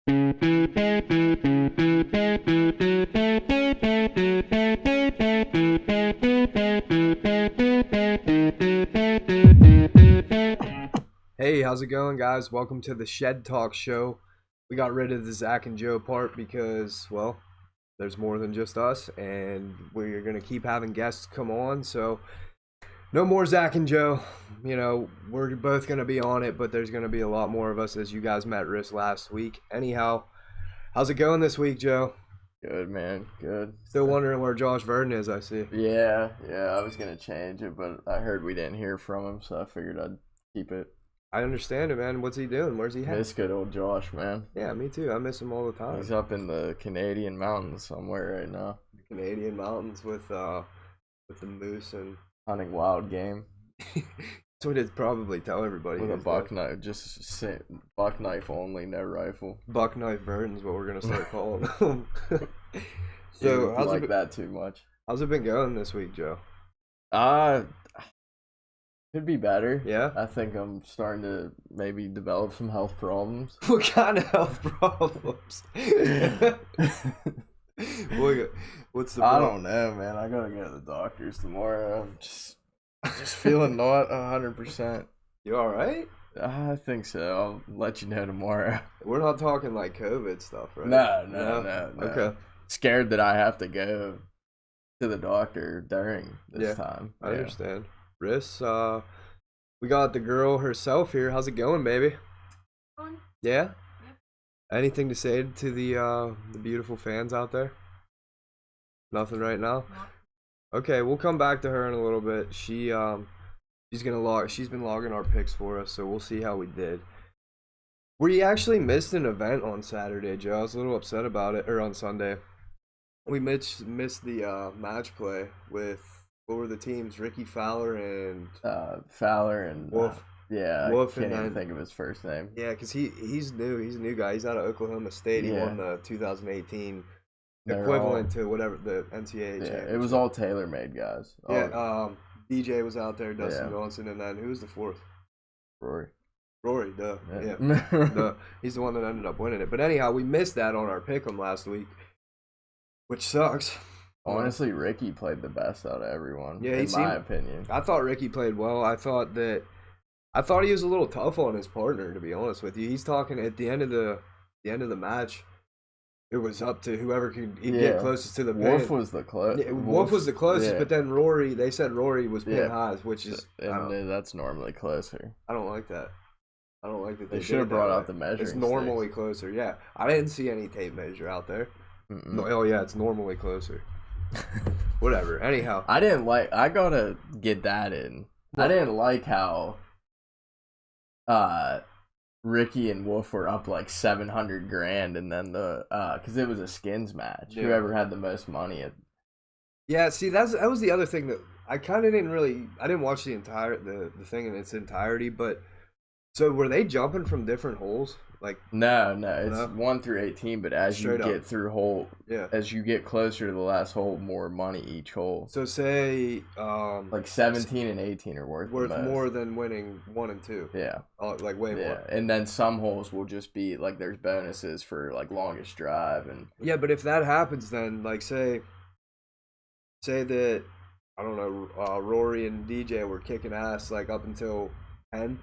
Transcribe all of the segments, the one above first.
Hey, how's it going, guys? Welcome to the Shed Talk Show. We got rid of the Zach and Joe part because, well, there's more than just us, and we're going to keep having guests come on, so no more Zach and Joe. You know, we're both going to be on it, but there's going to be a lot more of us as you guys met Riss last week. Anyhow, how's it going this week, Joe? Good, man. Good. Still wondering where Josh Verdon is, I see. Yeah, I was going to change it, but I heard we didn't hear from him, so I figured I'd keep it. I understand it, man. What's he doing? Where's he headed? Miss good old Josh, man. Yeah, me too. I miss him all the time. He's up in the Canadian mountains somewhere right now. The Canadian mountains with the moose and hunting wild game. That's what he'd probably tell everybody. With a buck knife, just buck knife only, no rifle. Buck knife Verdon's what we're gonna start calling him. So how's it that too much? How's it been going this week, Joe? Could be better. Yeah? I think I'm starting to maybe develop some health problems. What kind of health problems? What's the problem? I don't know, man. I gotta go to the doctors tomorrow. I'm just feeling not 100%. You alright? I think so. I'll let you know tomorrow. We're not talking like COVID stuff, right? No. Okay. Scared that I have to go to the doctor during this time. I understand. Riss, we got the girl herself here. How's it going, baby? Fun. Yeah? Anything to say to the beautiful fans out there? Nothing right now? No. Okay, we'll come back to her in a little bit. She's been logging our picks for us, so we'll see how we did. We actually missed an event on Saturday, Joe. I was a little upset about it, or on Sunday. We missed the match play with, what were the teams? Ricky Fowler and Wolf. Wolf, I can't even think of his first name. Yeah, because he's new. He's a new guy. He's out of Oklahoma State. He won the 2018 equivalent to whatever the NCAA championship. It was all tailor-made guys. Yeah, DJ was out there, Dustin Johnson, and then who was the fourth? Rory, duh. Yeah. Duh. He's the one that ended up winning it. But anyhow, we missed that on our pick'em last week, which sucks. Honestly, Ricky played the best out of everyone. Yeah, in my opinion. I thought Ricky played well. I thought he was a little tough on his partner, to be honest with you. He's talking at the end of the match. It was up to whoever could get closest to the pin. Wolf was the closest. Yeah, Wolf was the closest, but then they said Rory was pin highs, which is that's normally closer. I don't like that. I don't like that. They should have brought out the measuring. It's normally closer. Yeah, I didn't see any tape measure out there. No, oh yeah, it's normally closer. Whatever. Anyhow, I gotta get that in. I didn't like how Ricky and Wolf were up like $700,000, and then because it was a skins match. Yeah. Whoever had the most money. Yeah, see, that was the other thing that I kind of I didn't watch the thing in its entirety, but so were they jumping from different holes? Like no, it's 1 through 18, but as you get through as you get closer to the last hole, more money each hole. So say like 17 and 18 are worth more than winning 1 and 2. Yeah. Like way more. And then some holes will just be like there's bonuses for like longest drive and yeah, but if that happens, then like say that I don't know, Rory and DJ were kicking ass like up until 10.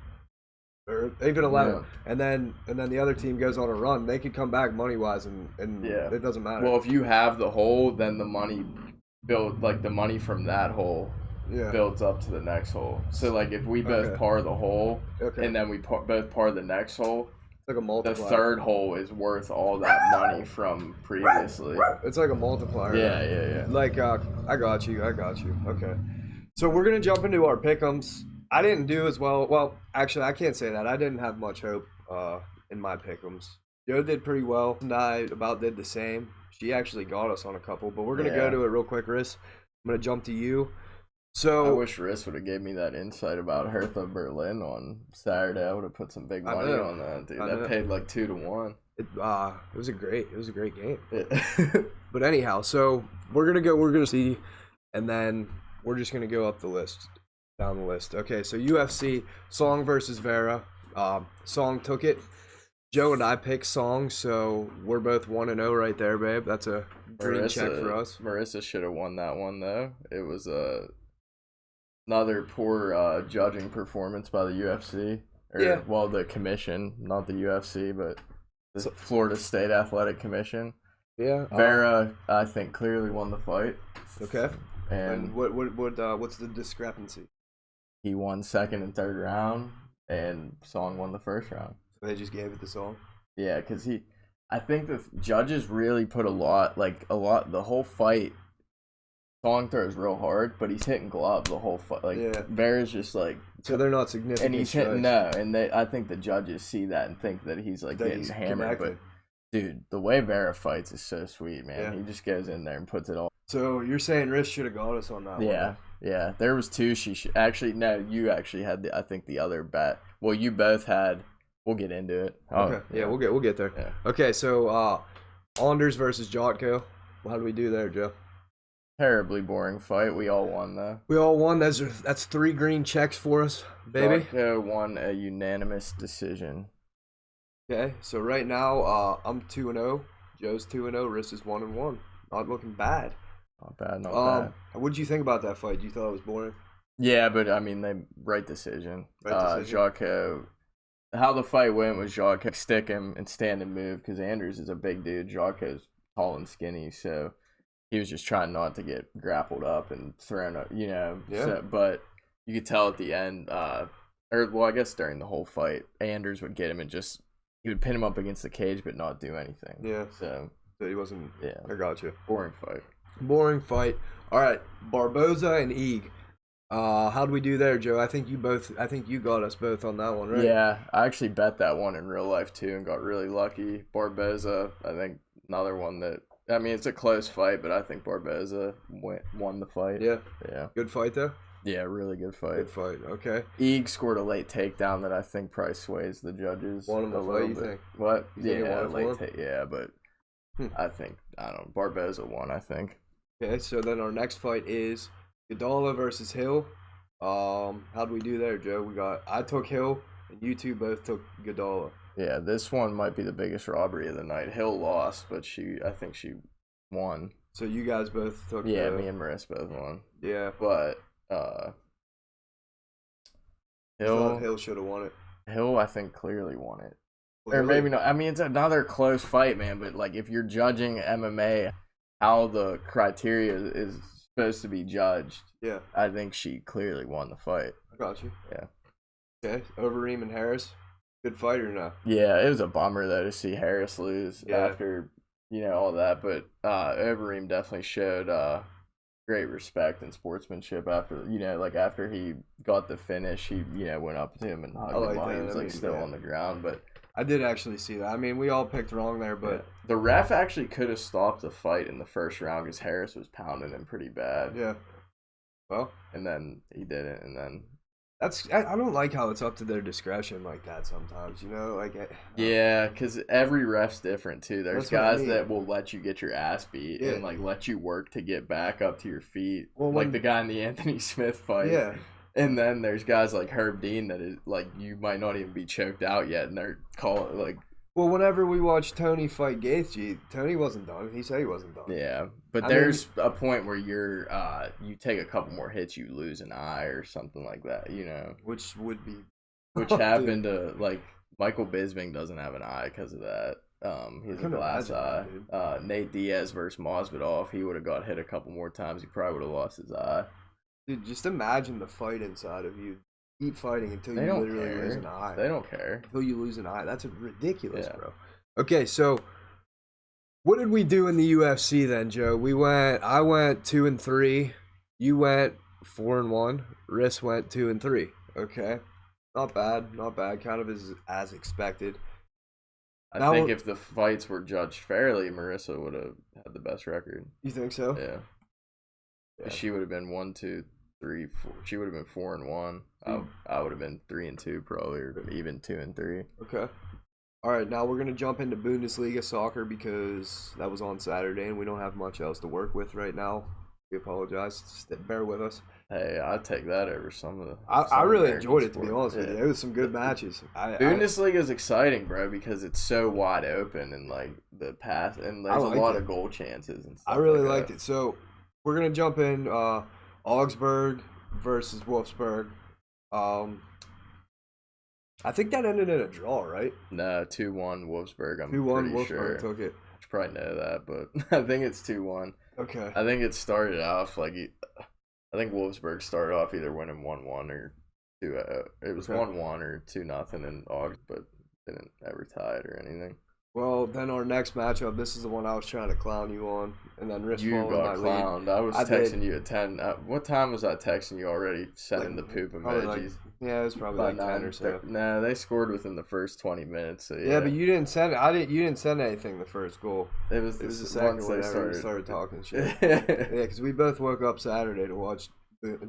Or even 11, and then the other team goes on a run. They could come back money wise, and it doesn't matter. Well, if you have the hole, then the money the money from that hole builds up to the next hole. So like if we both par the hole, and then we both par the next hole, it's like a multiplier. The third hole is worth all that money from previously. It's like a multiplier. Yeah. Like I got you. Okay, so we're gonna jump into our pick'ems. I didn't do as well. Well, actually, I can't say that. I didn't have much hope in my pick'ems. Joe did pretty well, and I about did the same. She actually got us on a couple, but we're going to go to it real quick, Riss. I'm going to jump to you. So I wish Riss would have gave me that insight about Hertha Berlin on Saturday. I would have put some big money on that, dude. That paid like 2 to 1. It was a great game. But anyhow, so we're gonna see, and then we're just gonna go up the list. Down the list. Okay, so UFC, Song versus Vera. Song took it. Joe and I pick songs, so we're both 1-0 right there, babe. That's a green check for us. Marissa should have won that one though. It was another poor judging performance by the UFC. Well, the commission, not the UFC, but the Florida State Athletic Commission. Yeah. Vera, I think, clearly won the fight. Okay. And what's the discrepancy? He won second and third round, and Song won the first round. So they just gave it to Song? Yeah, because I think the judges really put the whole fight. Song throws real hard, but he's hitting gloves the whole fight. Vera's just like. So they're not significant. And he's hitting I think the judges see that and think that he's like getting hammered. But dude, the way Vera fights is so sweet, man. Yeah. He just goes in there and puts it all. So you're saying Riss should have got us on that one? Yeah. There was two. You actually had I think the other bet. Well, you both had. We'll get into it. Okay. Yeah, we'll get there. Yeah. Okay, so Anders versus Jotko. How do we do there, Joe? Terribly boring fight. We all won though. We all won. That's 3 green checks for us, baby. Jotko won a unanimous decision. Okay, so right now I'm 2-0. Joe's 2-0. Riss is 1-1. Not looking bad. Not bad. What did you think about that fight? You thought it was boring? Yeah, but I mean, right decision. Jotko. How the fight went was Jotko stick him and stand and move because Anders is a big dude. Jotko's tall and skinny, so he was just trying not to get grappled up and thrown up, Yeah. So, but you could tell at the end, I guess during the whole fight, Anders would get him and he would pin him up against the cage but not do anything. Yeah. So he wasn't. Yeah. I got you. Boring fight. All right, Barboza and Eag. How do we do there, Joe? I think you got us both on that one, right? Yeah, I actually bet that one in real life too and got really lucky. Barboza, I think another one that. I mean, it's a close fight, but I think Barboza won the fight. Yeah. Yeah. Good fight, though? Yeah, really good fight. Good fight, okay. Eag scored a late takedown that I think probably sways the judges. Won him the fight, you think? What? But I think, Barboza won, I think. Okay, so then our next fight is Godala versus Hill. How do we do there, Joe? I took Hill, and you two both took Godala. Yeah, this one might be the biggest robbery of the night. Hill lost, but I think she won. So you guys both took me and Marissa both won. Yeah. But Hill should have won it. Hill, I think, clearly won it. Or maybe not. I mean, it's another close fight, man, but like if you're judging MMA, how the criteria is supposed to be judged, I think she clearly won the fight. I got you. Yeah. Okay, Overeem and Harris. Good fight or no? Yeah, it was a bummer though to see Harris lose after all that, but Overeem definitely showed great respect and sportsmanship after after he got the finish. He went up to him and hugged him while he was still on the ground. But I did actually see that. I mean, we all picked wrong there, but the ref actually could have stopped the fight in the first round because Harris was pounding him pretty bad. Yeah. Well, and then he didn't, and then. I don't like how it's up to their discretion like that sometimes, Yeah, because every ref's different too. There's guys that will let you get your ass beat and let you work to get back up to your feet, the guy in the Anthony Smith fight. Yeah. And then there's guys like Herb Dean that is you might not even be choked out yet, and they're calling Well, whenever we watched Tony fight Gaethje, Tony wasn't done. He said he wasn't done. Yeah, but there's a point where you're you take a couple more hits, you lose an eye or something like that, Which would be... Which happened to, Michael Bisping doesn't have an eye because of that. He has a glass eye. Nate Diaz versus Masvidal, if he would have got hit a couple more times, he probably would have lost his eye. Dude, just imagine the fight inside of you. Keep fighting until you literally lose an eye. They don't care. Until you lose an eye. That's ridiculous, bro. Okay, so what did we do in the UFC then, Joe? I went 2-3. You went 4-1. Riss went 2-3. Okay. Not bad. Kind of as expected. I think if the fights were judged fairly, Marissa would have had the best record. You think so? Yeah. She would have been 1, 2, 3, 4. She would have been 4-1. I would have been 3-2 probably, or even 2-3. Okay. All right, now we're gonna jump into Bundesliga soccer because that was on Saturday and we don't have much else to work with right now. We apologize. Just bear with us. Hey, I'd take that over some of the. I really American enjoyed it, to be sports. honest with you. It was some good matches. Bundesliga is exciting, bro, because it's so wide open and like the pass and there's a lot of goal chances and stuff. I really liked it. So we're gonna jump in Augsburg versus Wolfsburg. I think that ended in a draw, right? No, 2-1 Wolfsburg. I'm 2-1 pretty Wolfsburg sure. took it. You should probably know that, but I think it's 2-1. Okay. I think it started off like I think Wolfsburg started off either winning 1-1 or 2-0. It was 1-1 or 2-0 in Augsburg, but didn't ever tie it or anything. Well, then our next matchup, this is the one I was trying to clown you on, and then Risk You got clowned. I was texting you at 10. What time was I texting you already, sending the poop emojis? Yeah, it was probably like 10 or so. Nah, they scored within the first 20 minutes. So yeah, but you didn't send it. You didn't send anything the first goal. It was the second one. We started talking shit. Yeah, because we both woke up Saturday to watch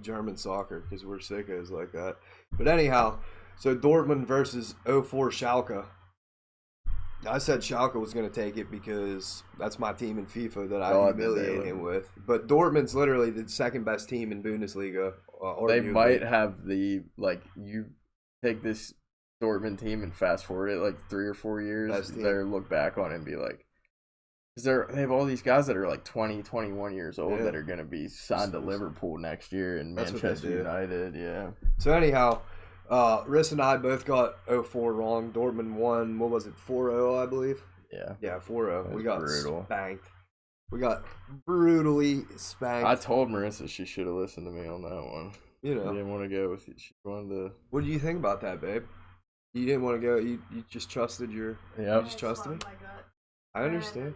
German soccer because we're sickos like that. But anyhow, so Dortmund versus 04 Schalke. I said Schalke was going to take it because that's my team in FIFA that I humiliate him with. But Dortmund's literally the second best team in Bundesliga. They might have you take this Dortmund team and fast forward it like 3 or 4 years. They'll look back on it and be like, because they have all these guys that are like 20, 21 years old that are going to be signed to Liverpool next year and Manchester United. Yeah. So anyhow, Riss and I both got 04 wrong. Dortmund won, what was it, 4-0, I believe? Yeah. Yeah, 4-0. We got brutal. Spanked. We got brutally spanked. I told Marissa she should have listened to me on that one. You know. She didn't want to go with you. She wanted to. What do you think about that, babe? You didn't want to go. You just trusted your. Yeah. You just trusted me. I understand.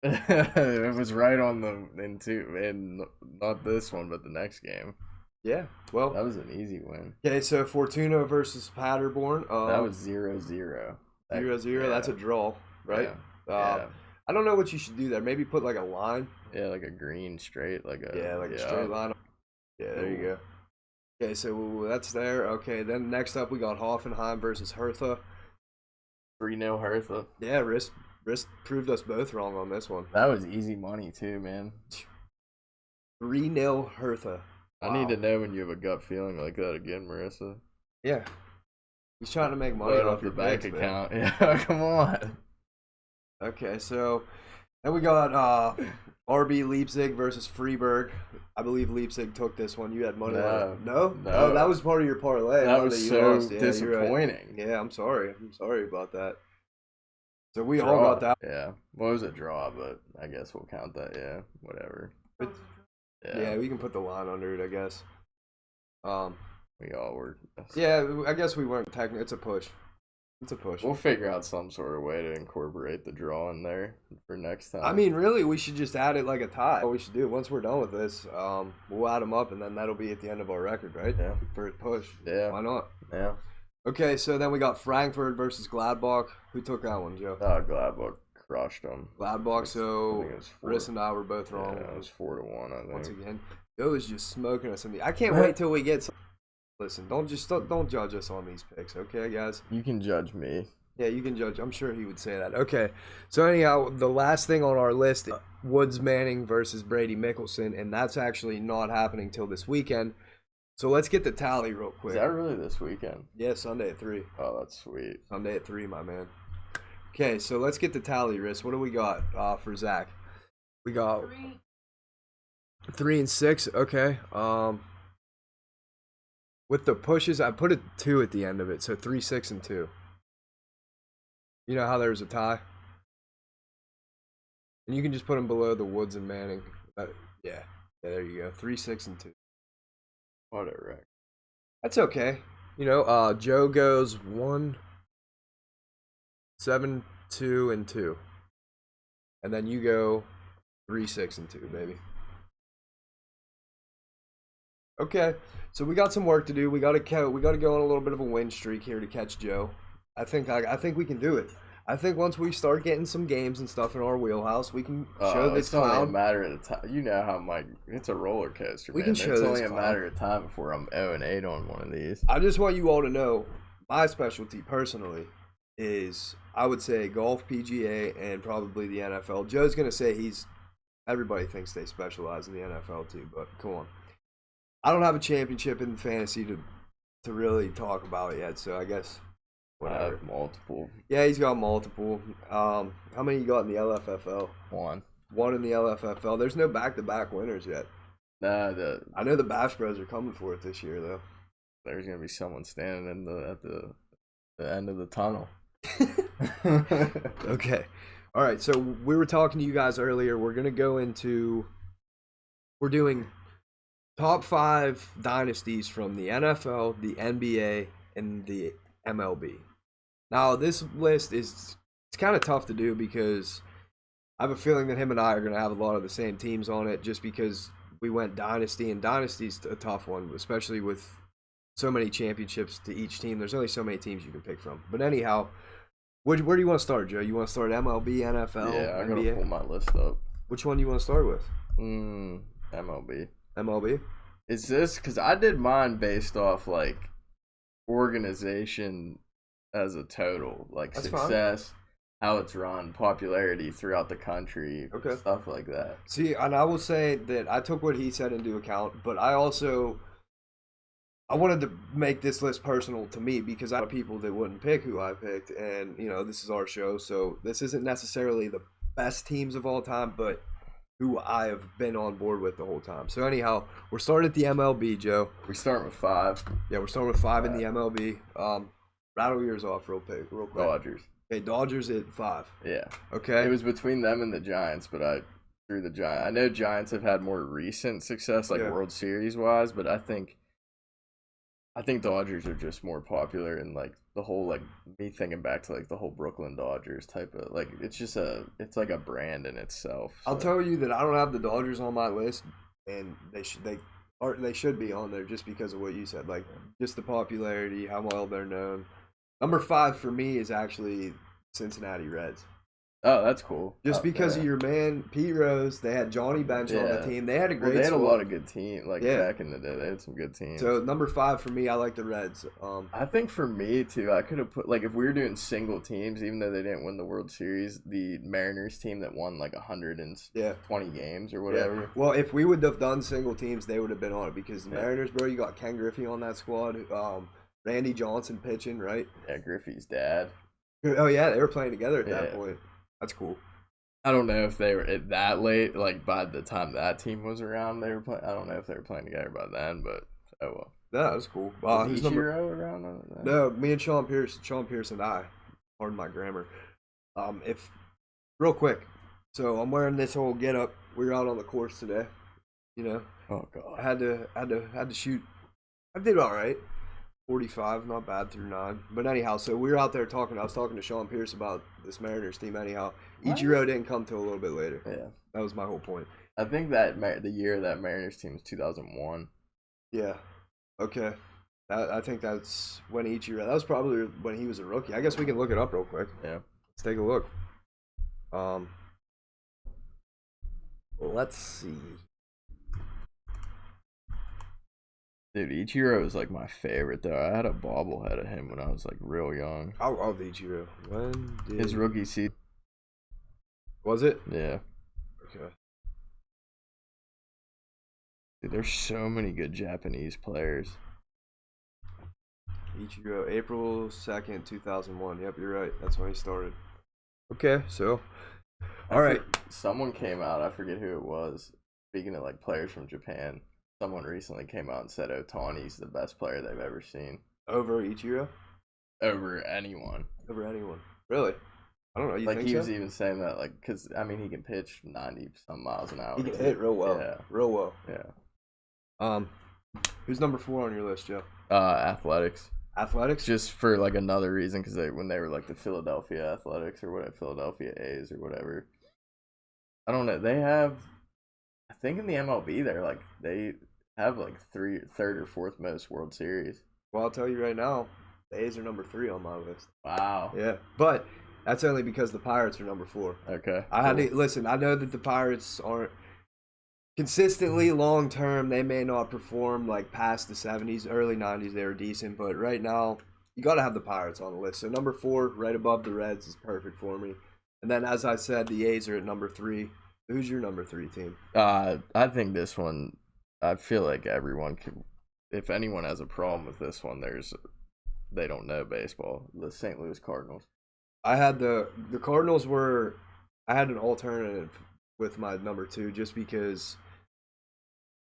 It was right on and not this one, but the next game. Yeah, well, that was an easy win. Okay, so Fortuna versus Paderborn. That was 0-0. 0-0. That's a draw, right? Yeah. I don't know what you should do there. Maybe put like a line. Yeah, like a green straight, like a a straight line. Yeah, there you go. Okay, so that's there. Okay, then next up we got Hoffenheim versus Hertha. 3-0 Hertha. Yeah, Risk proved us both wrong on this one. That was easy money too, man. 3-0 Hertha. Wow. I need to know when you have a gut feeling like that again, Marissa. Yeah. He's trying to make money off your bank account. Man. Yeah, come on. Okay, so then we got RB Leipzig versus Freiburg. I believe Leipzig took this one. You had money on it. No? Oh, that was part of your parlay. That was so disappointing. Yeah, I'm sorry. I'm sorry about that. So we all got that. Yeah. Well, it was a draw, but I guess we'll count that. Yeah, whatever. Yeah, we can put the line under it, I guess. We all were. Yeah, I guess we weren't technically. It's a push. It's a push. We'll figure out some sort of way to incorporate the draw in there for next time. I mean, really, we should just add it like a tie. What we should do, once we're done with this, we'll add them up, and then that'll be at the end of our record, right? Yeah. For a push. Yeah. Why not? Yeah. Okay, so then we got Frankfurt versus Gladbach. Who took that one, Joe? Gladbach crushed them. Gladbach, so Riss and I were both wrong. Yeah, it was 4-1, I think. Once again, Joe is just smoking us in the. I can't wait till we get some. Listen, don't judge us on these picks, okay, guys? You can judge me. Yeah, you can judge. I'm sure he would say that. Okay, so anyhow, the last thing on our list is Woods Manning versus Brady Mickelson, and that's actually not happening till this weekend. So let's get the tally real quick. Is that really this weekend? Yeah, Sunday at 3. Oh, that's sweet. Sunday at 3, my man. Okay, so let's get the tally, Riss. What do we got for Zach? We got 3 and 6. Okay. With the pushes, I put a 2 at the end of it, so 3, 6, and 2. You know how there's a tie? And you can just put them below the Woods and Manning. Yeah, there you go. 3, 6, and 2. What a wreck. That's okay. You know, Joe goes 1, 7, 2, and 2. And then you go 3, 6, and 2, baby. Okay, so we got some work to do. We got to go on a little bit of a win streak here to catch Joe. I think we can do it. I think once we start getting some games and stuff in our wheelhouse, we can show this clown. It's only a matter of time. You know how it's a roller coaster. We can show this It's only a matter of time before I'm 0-8 on one of these. I just want you all to know my specialty personally is, I would say, golf, PGA, and probably the NFL. Joe's gonna say everybody thinks they specialize in the NFL too, but come on. I don't have a championship in fantasy to really talk about yet, so I guess whatever. I have multiple. Yeah, he's got multiple. How many you got in the LFFL? One in the LFFL. There's no back-to-back winners yet. Nah, I know the Bash Bros are coming for it this year, though. There's gonna be someone standing at the end of the tunnel. Okay. All right. So we were talking to you guys earlier. We're doing top 5 dynasties from the NFL, the NBA, and the MLB. Now this list it's kind of tough to do because I have a feeling that him and I are going to have a lot of the same teams on it just because we went dynasty, and dynasty's a tough one, especially with so many championships to each team. There's only so many teams you can pick from. But anyhow, where do you want to start, Joe? You want to start MLB, NFL, yeah, I'm NBA? going to pull my list up. Which one do you want to start with? MLB. MLB? Is this because I did mine based off like organization as a total, like That's success, fine. How it's run, popularity throughout the country, okay, stuff like that. See, and I will say that I took what he said into account, but I wanted to make this list personal to me because I have people that wouldn't pick who I picked, and this is our show, so this isn't necessarily the best teams of all time, but who I have been on board with the whole time. So anyhow, we're starting at the MLB, Joe. We start with 5. Yeah, we're starting with 5 in the MLB. Rattle yours off real quick. Dodgers. Okay, Dodgers at 5. Yeah. Okay. It was between them and the Giants, but I threw the Giants. I know Giants have had more recent success, like World Series wise, but I think Dodgers are just more popular, and like the whole like me thinking back to like the whole Brooklyn Dodgers type of like it's like a brand in itself. So. I'll tell you that I don't have the Dodgers on my list, and they should be on there just because of what you said, like just the popularity, how well they're known. Number 5 for me is actually Cincinnati Reds. Oh, that's cool. Just because of your man Pete Rose, they had Johnny Bench on the team. They had a great. They had a lot of good teams. Back in the day, they had some good teams. So number 5 for me, I like the Reds. I think for me too, I could have put like if we were doing single teams, even though they didn't win the World Series, the Mariners team that won like 120 games or whatever. Yeah. Well, if we would have done single teams, they would have been on it because the Mariners, bro, you got Ken Griffey on that squad. Randy Johnson pitching, right? Yeah, Griffey's dad. Oh yeah, they were playing together at that point. That's cool. I don't know if they were at that late, like by the time that team was around, they were playing. I don't know if they were playing together by then, but oh well. No, that was cool. Was Ichiro around then? No, me and Sean Pierce and I, pardon my grammar. If real quick, so I'm wearing this whole get up. We were out on the course today. Oh god. I had to shoot. I did all right. 45, not bad through 9. But anyhow, so we were out there talking. I was talking to Sean Pierce about this Mariners team. Anyhow, Ichiro didn't come till a little bit later. Yeah, that was my whole point. I think that the year that Mariners team was 2001. Yeah. Okay. I think that's when Ichiro. That was probably when he was a rookie. I guess we can look it up real quick. Yeah. Let's take a look. Let's see. Dude, Ichiro is like my favorite though. I had a bobblehead of him when I was like real young. I love Ichiro. When did his rookie season? Was it? Yeah. Okay. Dude, there's so many good Japanese players. Ichiro, April 2nd, 2001. Yep, you're right. That's when he started. Okay, so all right. Someone came out. I forget who it was. Speaking of like players from Japan. Someone recently came out and said Ohtani's the best player they've ever seen. Over Ichiro? Over anyone. Over anyone. Really? I don't know. You think he so? was even saying that, like, because, I mean, he can pitch 90-some miles an hour. He can hit real well. Yeah. Real well. Yeah. Who's number 4 on your list, Joe? Athletics. Athletics? Just for, like, another reason, because when they were, like, the Philadelphia Athletics or whatever, Philadelphia A's or whatever. I don't know. They have, I think in the MLB, they have like third or fourth most World Series. Well, I'll tell you right now, the A's are number 3 on my list. Wow. Yeah, but that's only because the Pirates are number 4. Okay. I had to listen. I know that the Pirates aren't consistently long term. They may not perform like past the 70s, early 90s. They were decent, but right now you got to have the Pirates on the list. So number 4, right above the Reds, is perfect for me. And then, as I said, the A's are at number 3. Who's your number 3 team? I think this one I feel like everyone can. If anyone has a problem with this one, they don't know baseball. The St. Louis Cardinals. I had the Cardinals were. I had an alternative with my number 2 just because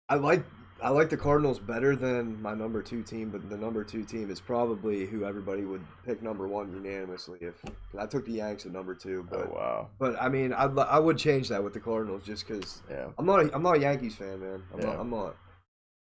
I like the Cardinals better than my number 2 team, but the number 2 team is probably who everybody would pick number 1 unanimously. If I took the Yanks at number 2, but Oh wow. but I mean, I would change that with the Cardinals just because Yeah. I'm not a Yankees fan, man. I'm not.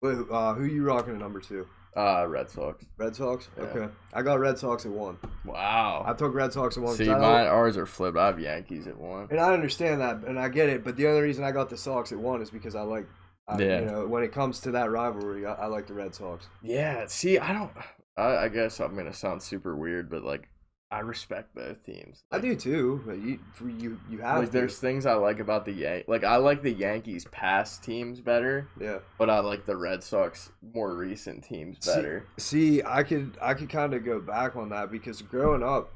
But who you rocking at number 2? Red Sox. Red Sox. Yeah. Okay, I got Red Sox at 1. Wow. I took Red Sox at 1. See, ours are flipped. I have Yankees at 1. And I understand that, and I get it. But the only reason I got the Sox at 1 is because you know, when it comes to that rivalry, I like the Red Sox. Yeah. See, I guess I'm gonna sound super weird, but like, I respect both teams. I do too. But you have like, to. there's things I like about like I like the Yankees past teams better. Yeah. But I like the Red Sox more recent teams better. See, I could kind of go back on that because growing up,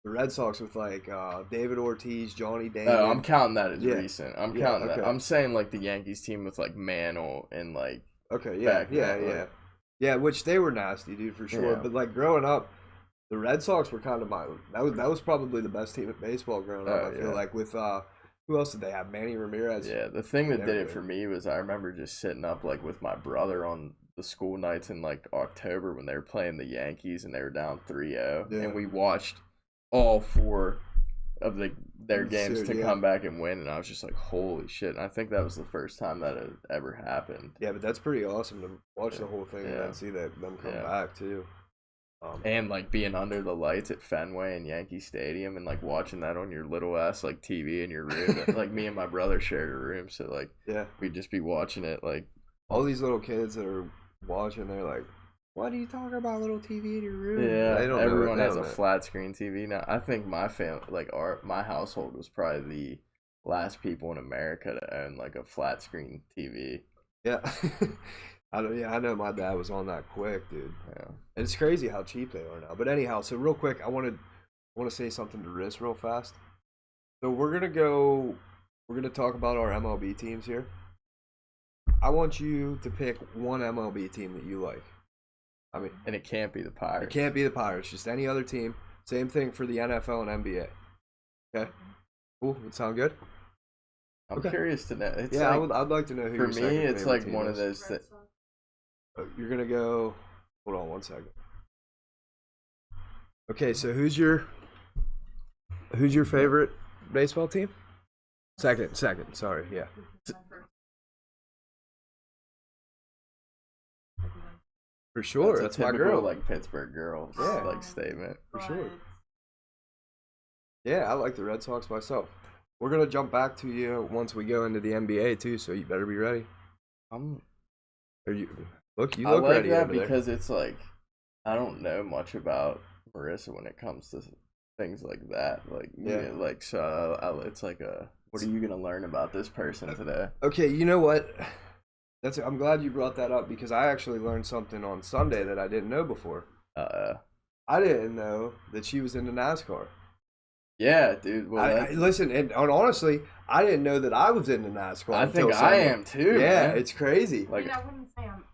the Red Sox with like David Ortiz, Johnny Damon. Oh, I'm counting that as Yeah. recent. I'm counting okay. that. I'm saying like the Yankees team with like Mantle and like. Okay. Yeah. back Yeah. then, Yeah. like- Yeah. Which they were nasty, dude, for sure. Yeah. But like growing up, the Red Sox were kind of that was probably the best team at baseball growing up. Oh, I feel yeah. like with who else did they have? Manny Ramirez. Yeah, the thing that did it Everybody. for me was I remember just sitting up like with my brother on the school nights in like October when they were playing the Yankees and they were down 3-0, Yeah. and we watched all 4 of their games Dude, to yeah. come back and win, and I was just like, holy shit. And I think that was the first time that had ever happened. Yeah, but that's pretty awesome to watch the whole thing and Yeah. then see them come Yeah. back too. And like being under the lights at Fenway and Yankee Stadium and like watching that on your little ass like TV in your room. Like me and my brother shared a room, so like Yeah, we'd just be watching it like. all these little kids that are watching, they're like, "What are you talking about, little TV in your room?" Yeah, They don't know everyone they has don't a know. flat screen TV now. I think my family, like my household, was probably the last people in America to own like a flat screen TV. Yeah, I know my dad was on that quick, dude. Yeah. And it's crazy how cheap they are now. But anyhow, so real quick, I want to say something to Riz real fast. So we're gonna talk about our MLB teams here. I want you to pick one MLB team that you like. I mean, And it can't be the Pirates. it can't be the Pirates, just any other team. Same thing for the NFL and NBA. Okay, cool. That sound good? I'm Okay. curious to know. It's Yeah, like, I'd like to know who. for your me, second it's favorite like team one of is. those that. You're gonna go. Hold on one second. Okay, so who's your favorite baseball team? Second. Sorry, yeah. For sure, that's a my typical, girl. like Pittsburgh girl, Yeah. like statement. For sure. Yeah, I like the Red Sox myself. We're gonna jump back to you once we go into the NBA too, so you better be ready. I'm. Are you? Look, you I look like ready that over there. because it's like I don't know much about Marissa when it comes to things like that. Like like so it's like what are you gonna learn about this person today? Okay, you know what? I'm glad you brought that up because I actually learned something on Sunday that I didn't know before. I didn't know that she was into NASCAR. Yeah, dude. Well, Listen, and honestly, I didn't know that I was into NASCAR. I until think Sunday. I am too. Yeah, man. it's crazy. I Like mean, I wouldn't say I'm.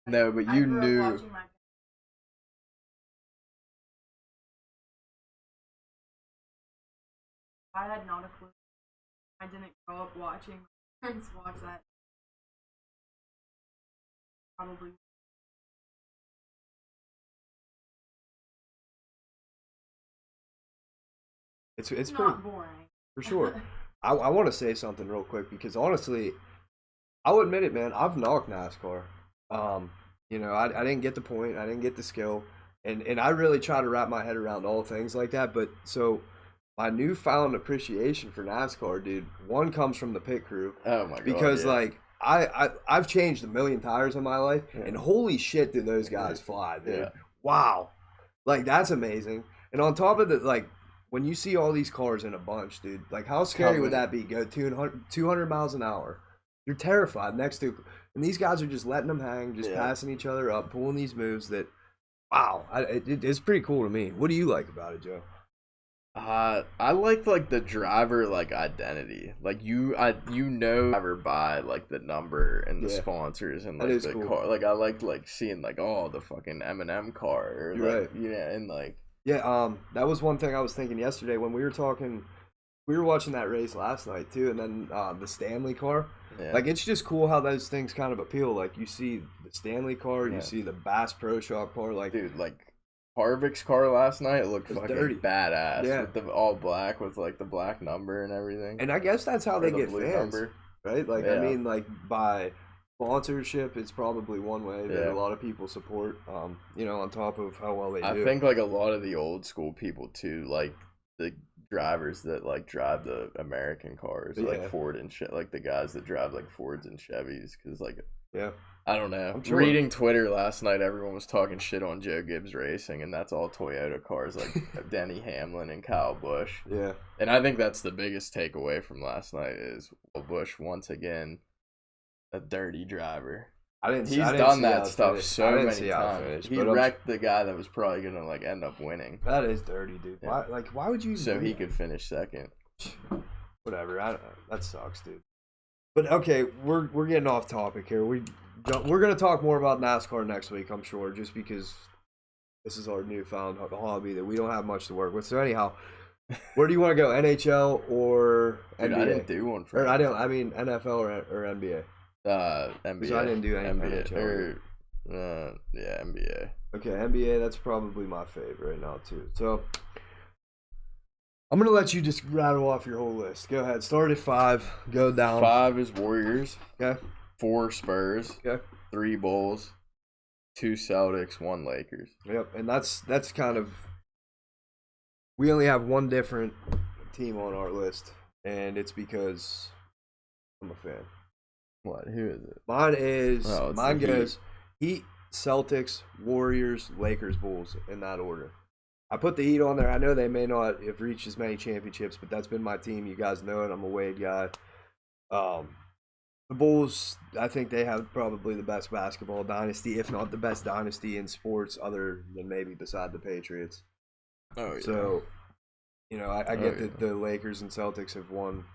no, but I you grew up knew. watching my- I had not a clue. I didn't grow up watching my parents watch that. Probably. It's pretty Not boring. for sure. I want to say something real quick because honestly, I'll admit it, man. I've knocked NASCAR. You know, I didn't get the point. I didn't get the skill, and I really try to wrap my head around all things like that. But so my newfound appreciation for NASCAR, dude, one comes from the pit crew. Oh my god. Because yeah. like I've changed a million tires in my life, and holy shit, did those guys fly, dude! Yeah. Wow, like that's amazing. And on top of that, like when you see all these cars in a bunch, dude, like how scary would that be? Go 200 miles an hour. You're terrified next to, and these guys are just letting them hang, just passing each other up, pulling these moves that, wow, it's pretty cool to me. What do you like about it, Joe? I like the driver like identity. Like you know driver by like the number and the sponsors and like the cool. car. Like I liked like seeing like the fucking M&M car or You're like right. yeah and like that was one thing I was thinking yesterday when we were talking. We were watching that race last night too, and then the Stanley car. Yeah. Like it's just cool how those things kind of appeal. Like you see the Stanley car, you see the Bass Pro Shop car. Like dude, like Harvick's car last night looked fucking dirty. badass. Yeah. With the all black with like the black number and everything. And I guess that's how they get fans, number. right? Like I mean, like by sponsorship, it's probably one way that a lot of people support. On top of how well they do. I think like a lot of the old school people too, like the drivers that like drive the American cars, like Ford and shit, like the guys that drive like Fords and Chevys, because like I don't know. Sure. Reading Twitter last night, everyone was talking shit on Joe Gibbs Racing, and that's all Toyota cars, like Denny Hamlin and Kyle Busch. Yeah, and I think that's the biggest takeaway from last night is Busch once again a dirty driver. He's done that stuff so many times. He wrecked the guy that was probably gonna like end up winning. That is dirty, dude. Yeah. Why would you? So he could finish second. Whatever. That sucks, dude. But okay, we're getting off topic here. We're gonna talk more about NASCAR next week, I'm sure, just because this is our newfound hobby that we don't have much to work with. So anyhow, where do you want to go? NHL or NBA? Dude, I didn't do one for. I mean NFL or NBA. NBA. I didn't do any NBA. NHL. NBA. Okay, NBA. That's probably my favorite right now too. So I'm gonna let you just rattle off your whole list. Go ahead. Start at 5. Go down. 5 is Warriors. Okay. 4 Spurs. Okay. 3 Bulls. 2 Celtics. 1 Lakers. Yep, and that's kind of. We only have one different team on our list, and it's because I'm a fan. What? Who is it? Mine goes Heat, Celtics, Warriors, Lakers, Bulls in that order. I put the Heat on there. I know they may not have reached as many championships, but that's been my team. You guys know it. I'm a Wade guy. The Bulls, I think they have probably the best basketball dynasty, if not the best dynasty in sports, other than maybe beside the Patriots. Oh yeah. So, I get that the Lakers and Celtics have won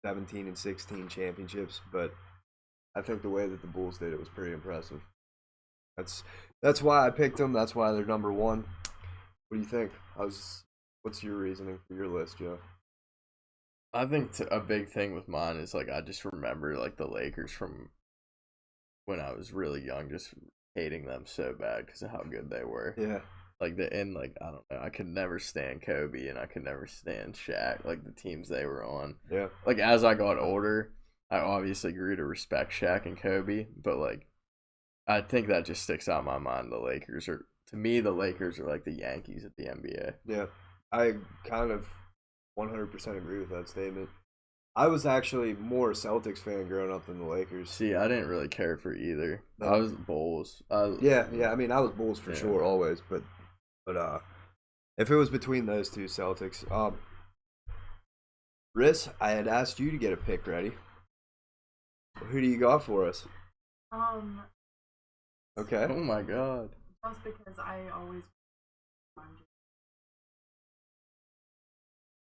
17 and 16 championships, but I think the way that the Bulls did it was pretty impressive. That's why I picked them. That's why they're number 1. What do you think? What's your reasoning for your list, Joe? I think a big thing with mine is like I just remember like the Lakers from when I was really young, just hating them so bad because of how good they were. Yeah. Like I don't know, I could never stand Kobe and I could never stand Shaq, like the teams they were on. Yeah. Like as I got older, I obviously grew to respect Shaq and Kobe, but like I think that just sticks out in my mind. To me, the Lakers are like the Yankees of the NBA. Yeah, I kind of 100% agree with that statement. I was actually more a Celtics fan growing up than the Lakers. See, I didn't really care for either. I was Bulls. Yeah. I mean, I was Bulls for sure, always. But if it was between those two, Celtics. Riss, I had asked you to get a pick ready. Who do you got for us? Okay. Oh my God. Just because I always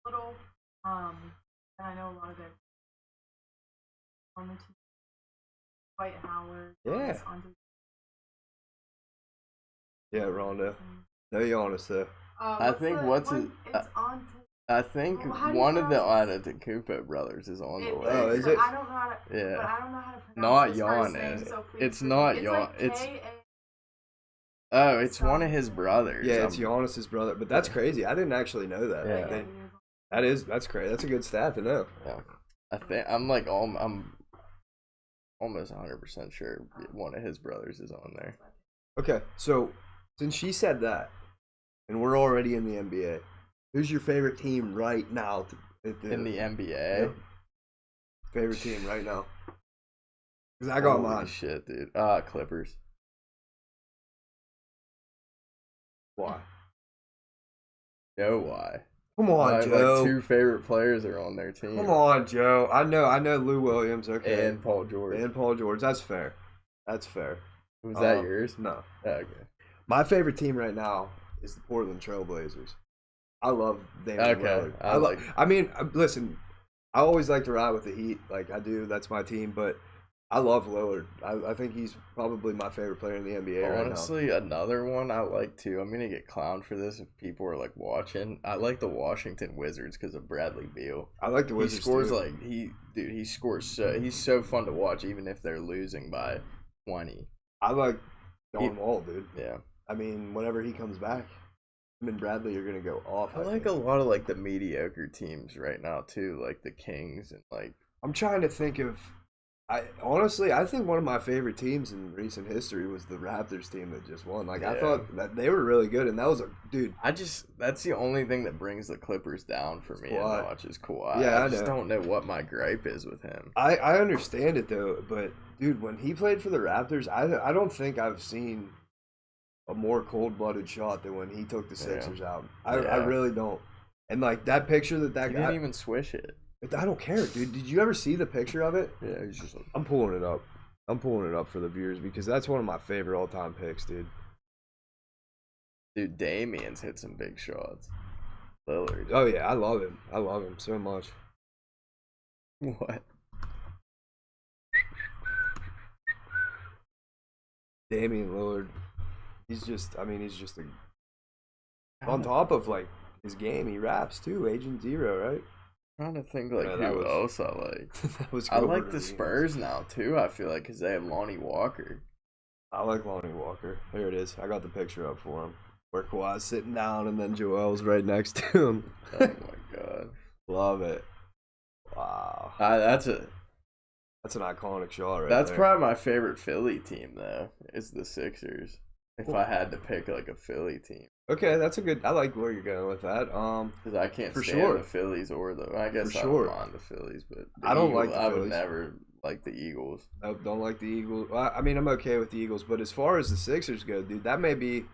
little, and I know a lot of it on the team. Dwight Howard. Yeah. Yeah, Rondo. No Giannis though. I think I think one of the Antetokounmpo brothers is on the list. Oh, is it? I don't know how to. Yeah. But I don't know how to pronounce Not his first name, Giannis. so please It's forgive not me. Giannis. It's like K-A- Oh, it's one of his brothers. Yeah, it's Giannis's brother. But that's crazy. I didn't actually know that. Yeah. That's crazy. That's a good stat to know. Yeah. I think I'm almost 100% sure one of his brothers is on there. Okay, so since she said that, and we're already in the NBA, who's your favorite team right now? In the NBA? Yeah. Favorite team right now? Because I got mine. Shit, dude. Clippers. Why? No, why? Come on, Joe. My 2 favorite players are on their team. Come on, Joe. I know Lou Williams, okay. And Paul George. That's fair. That's fair. Was that yours? No. Okay. My favorite team right now is the Portland Trail Blazers. I love Damian Lillard. I mean, listen, I always like to ride with the Heat. Like I do. That's my team. But I love Lillard. I think he's probably my favorite player in the NBA right now. Honestly, another one I like too. I'm gonna get clowned for this if people are like watching. I like the Washington Wizards because of Bradley Beal. I like the Wizards. He scores he scores he's so fun to watch even if they're losing by 20. I like John Wall, dude. Yeah. I mean, whenever he comes back, him and Bradley are gonna go off. I like a lot of like the mediocre teams right now too, like the Kings and like. I'm trying to think of. I think one of my favorite teams in recent history was the Raptors team that just won. Like I thought that they were really good, and that was a dude. That's the only thing that brings the Clippers down for me. And watch is Kawhi. Yeah, I just don't know what my gripe is with him. I understand it though, but dude, when he played for the Raptors, I don't think I've seen a more cold-blooded shot than when he took the Sixers out. I really don't. And like that picture that guy didn't even swish it. I don't care, dude. Did you ever see the picture of it? Yeah, he's just like... I'm pulling it up. For the viewers because that's one of my favorite all-time picks, dude. Dude, Damian's hit some big shots. Lillard. Oh, yeah. I love him. So much. What? Damian Lillard. He's just a... On top of, like, his game, he raps, too. Agent Zero, right? Trying to think like who else I like. I like the Spurs now too. I feel like because they have Lonnie Walker. I like Lonnie Walker. There it is. I got the picture up for him where Kawhi's sitting down and then Joel's right next to him. Oh my god, love it! Wow, that's an iconic shot right That's there. probably my favorite Philly team though. Is the Sixers. If I had to pick like a Philly team. Okay, that's a good. I like where you're going with that. Because I can't stand the Phillies or I guess I don't mind the Phillies, but I don't like the Phillies. I would never like the Eagles. I don't like the Eagles. I mean, I'm okay with the Eagles, but as far as the Sixers go, dude, that may be.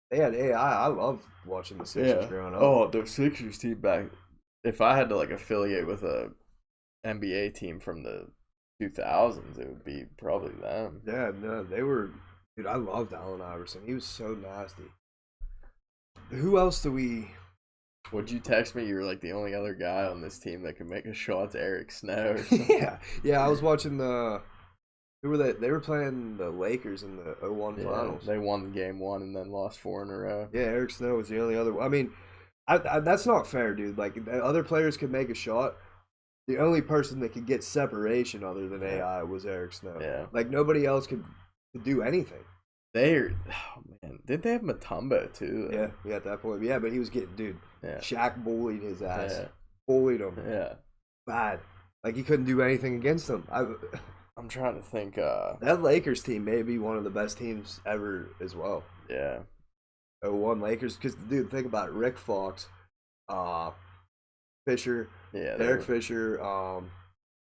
They had AI. I love watching the Sixers growing up. Oh, the Sixers team back. If I had to like affiliate with a NBA team from the 2000s, it would be probably them. Yeah, no, they were. Dude, I loved Allen Iverson. He was so nasty. Who else do we... Would you text me? You were like the only other guy on this team that could make a shot to Eric Snow or something. Yeah, I was watching the... Who were they? They were playing the Lakers in the 01 finals. They won game 1 and then lost 4 in a row. Yeah, Eric Snow was the only other... I mean, that's not fair, dude. Like, other players could make a shot. The only person that could get separation other than AI was Eric Snow. Yeah. Like, nobody else could do anything. Oh man, did they have Mutombo too? Yeah, at that point, yeah, but he was getting, dude. Yeah. Shaq bullied his ass, bullied him. Yeah, bad. Like he couldn't do anything against him. I'm trying to think. That Lakers team may be one of the best teams ever as well. Yeah, 01 Lakers, because dude, think about it. Rick Fox, Fisher, Derek Fisher.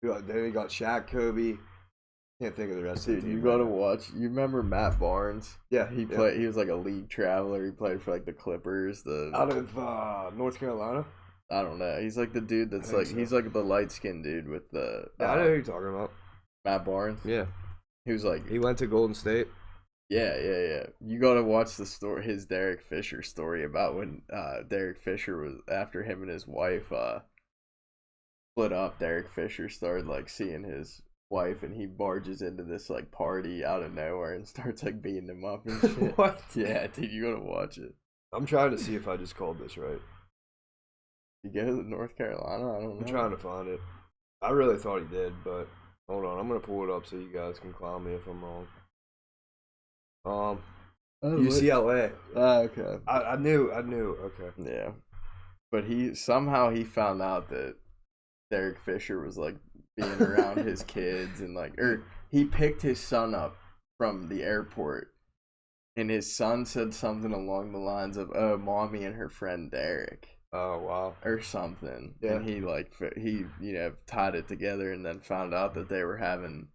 Then you got Shaq, Kobe. Can't think of the rest of the team. You gotta watch. You remember Matt Barnes? Yeah, he played. He was like a league traveler. He played for like the Clippers. Out of North Carolina. I don't know. He's like the dude that's like he's like the light skinned dude with the. I know who you're talking about. Matt Barnes. Yeah, he was like he went to Golden State. Yeah. You gotta watch the story. His Derek Fisher story about when Derek Fisher was after him and his wife split up. Derek Fisher started like seeing his wife and he barges into this like party out of nowhere and starts like beating him up and shit. What? Yeah, dude, you gotta watch it. I'm trying to see if I just called this right. You go to North Carolina? I don't know. I'm trying to find it. I really thought he did, but hold on, I'm gonna pull it up so you guys can clown me if I'm wrong. UCLA. Okay. I knew. Okay. Yeah, but he found out that Derek Fisher was like being around his kids and like, he picked his son up from the airport, and his son said something along the lines of, "Oh, mommy and her friend Derek." Oh wow. Or something. Yeah. And he tied it together and then found out that they were having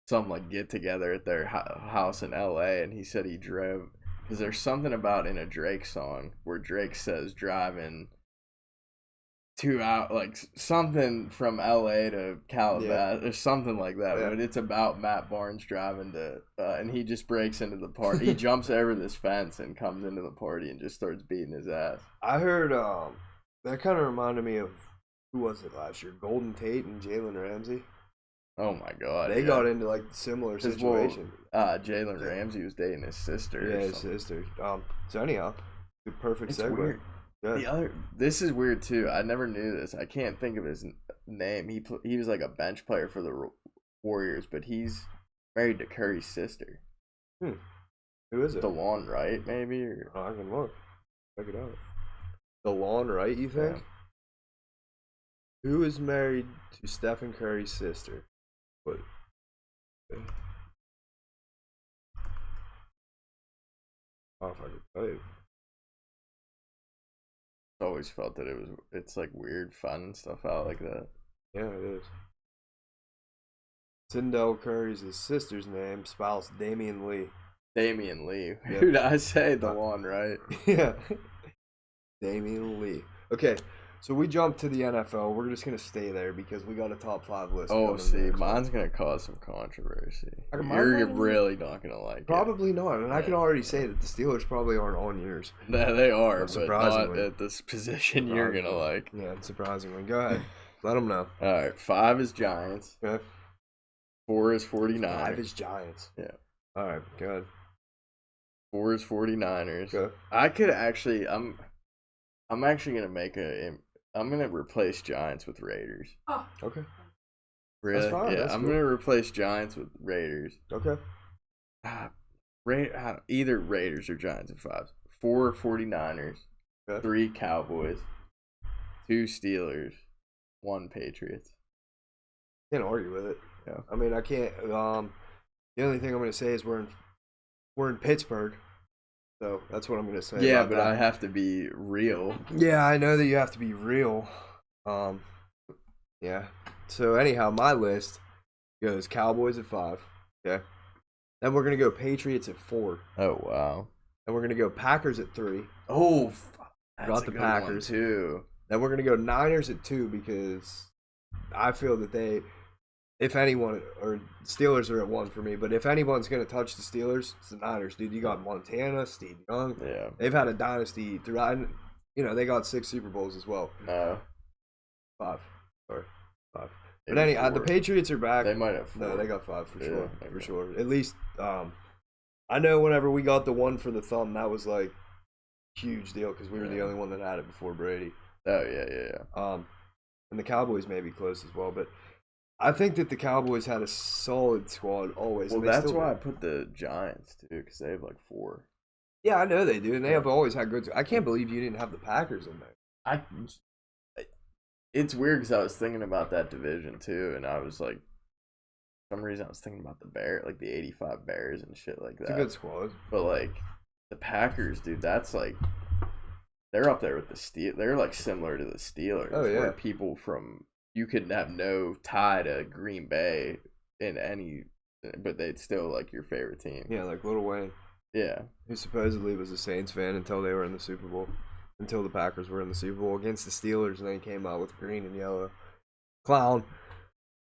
some like get together at their house in LA, and he said he drove because there's something about in a Drake song where Drake says driving 2 hours, like something from LA to Calabasas or something like that. Yeah. But it's about Matt Barnes driving to, and he just breaks into the party. He jumps over this fence and comes into the party and just starts beating his ass. I heard that kind of reminded me of who was it last year? Golden Tate and Jalen Ramsey. Oh my god, they got into like similar situation. Jalen Ramsey was dating his sister. Yeah, his sister. So anyhow, the perfect segue. Weird. Yeah. This is weird too. I never knew this. I can't think of his name. He was like a bench player for the Warriors, but he's married to Curry's sister. Who is it? DeLon Wright, maybe? Or... I can look. Check it out. DeLon Wright, you think? Yeah. Who is married to Stephen Curry's sister? What? Oh, if I could tell you. Always felt that it's like weird fun and stuff out like that. Yeah, it is. Sindel Curry's his sister's name, spouse Damian Lee. Damian Lee. Yep. Who did I say? DeLon Wright. Yeah. Damian Lee. Okay, so we jumped to the NFL. We're just going to stay there because we got a top 5 list. Oh, see, mine's going to cause some controversy. You're really not going to like Probably not, and I can already say that the Steelers probably aren't on yours. No, they are, but surprisingly. not at this position you're going to like. Yeah, surprisingly. Go ahead. Let them know. All right, 5 is Giants. Okay. 4 is 49ers. 5 is Giants. Yeah. All right, go ahead. 4 is 49ers. Okay. I could actually, I'm actually going to I'm going to replace Giants with Raiders. Oh. Okay. Really? That's fine. Yeah, That's I'm cool. going to replace Giants with Raiders. Okay. Either Raiders or Giants at 5. 4 49ers. Okay. 3 Cowboys. 2 Steelers. 1 Patriots. Can't argue with it. Yeah. I mean, I can't. The only thing I'm going to say is we're in Pittsburgh, so that's what I'm going to say. Yeah, about but that. I have to be real. Yeah, I know that you have to be real. Yeah. So anyhow, my list goes Cowboys at 5. Okay. Then we're gonna go Patriots at 4. Oh wow. Then we're gonna go Packers at 3. Oh, got the Packers too. Then we're gonna go Niners at 2 because I feel that they, if anyone, or Steelers are at 1 for me. But if anyone's gonna touch the Steelers, it's the Niners, dude. You got Montana, Steve Young. Yeah. They've had a dynasty throughout. You know, they got 6 Super Bowls as well. No. 5. Sorry, 5. But the Patriots are back. They might have 4. No, they got 5 for sure. Okay. For sure. At least, I know whenever we got the one for the thumb, that was like huge deal because we were the only one that had it before Brady. Oh yeah. And the Cowboys may be close as well, but I think that the Cowboys had a solid squad always. Well, that's why I put the Giants too, because they have like 4. Yeah, I know they do, and they have always had good. I can't believe you didn't have the Packers in there. It's weird because I was thinking about that division too, and I was like, for some reason I was thinking about the the 85 Bears and shit like that. It's a good squad. But like the Packers, dude, that's like they're up there with the Steelers. They're like similar to the Steelers. Oh yeah. Where people from you could have no tie to Green Bay in any, but they'd still like your favorite team. Yeah, like Lil Wayne. Yeah. Who supposedly was a Saints fan until they were in the Super Bowl. Until the Packers were in the Super Bowl against the Steelers, and then he came out with green and yellow. Clown.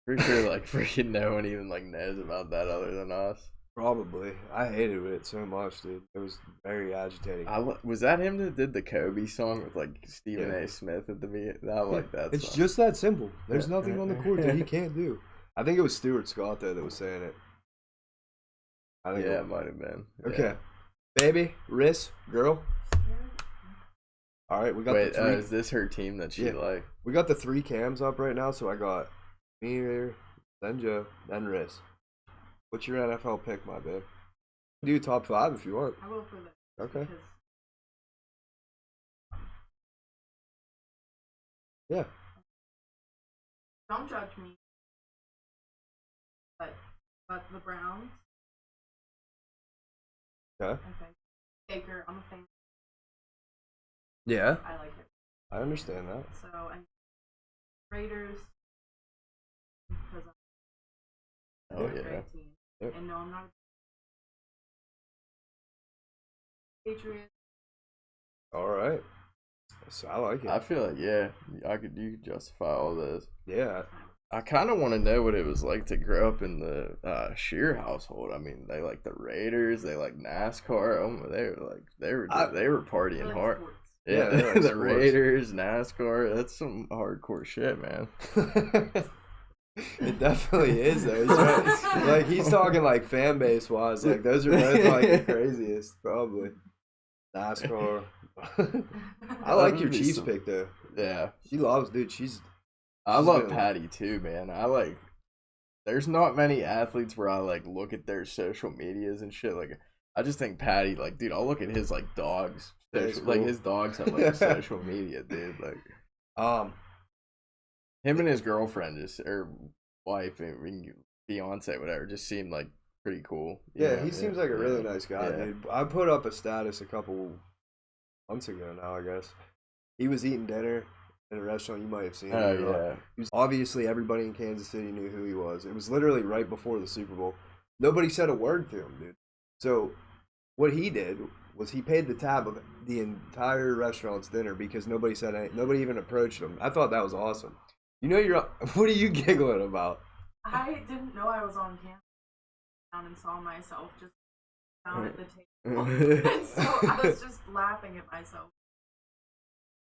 Pretty sure like freaking no one even like knows about that other than us. Probably. I hated it so much, dude. It was very agitating. Was that him that did the Kobe song with like Stephen Yeah. A. Smith at the beginning? I like that It's song. just that simple. There's Yeah. nothing on the court that he can't do. I think it was Stuart Scott, though, that was saying it. I think Yeah, it might have been. Okay. Yeah. Baby, Riss, girl. All right, we got Wait, the 3. is this her team that she like? We got the 3 cams up right now, so I got me here, then Joe, then Riss. What's your NFL pick, my babe? Do top 5 if you want. I'll go for that. Okay. Because, Yeah. don't judge me. But the Browns. Okay. Okay. Baker, I'm a fan. Yeah. I like it. I understand that. So, and Raiders. Because I'm Oh a yeah. great team. Yep. And no, I'm not. Patriots. All right. So I like it. I feel like you could justify all this. Yeah. I kind of want to know what it was like to grow up in the Shear household. I mean, they like the Raiders, they like NASCAR. Oh, they were partying hard. Yeah, they like the sports. Raiders, NASCAR. That's some hardcore shit, man. It definitely is though. He's right. Like he's talking like fan base wise. Like those are both like the craziest, probably. NASCAR. I like your Chiefs pick though. Yeah, she loves, dude. I love Patty too, man. There's not many athletes where I like look at their social medias and shit. Like I just think Patty, like, dude, I'll look at his like dogs. Like his dogs have like social media, dude. Like, him and his girlfriend or wife, fiance, whatever, just seemed like pretty cool. Yeah, he seems like a really nice guy, dude. I put up a status a couple months ago now, I guess. He was eating dinner in a restaurant. You might have seen him. Yeah. Obviously, everybody in Kansas City knew who he was. It was literally right before the Super Bowl. Nobody said a word to him, dude. So what he did was he paid the tab of the entire restaurant's dinner because nobody said anything. Nobody even approached him. I thought that was awesome. You know, what are you giggling about? I didn't know I was on camera and saw myself just down at the table. And so I was just laughing at myself.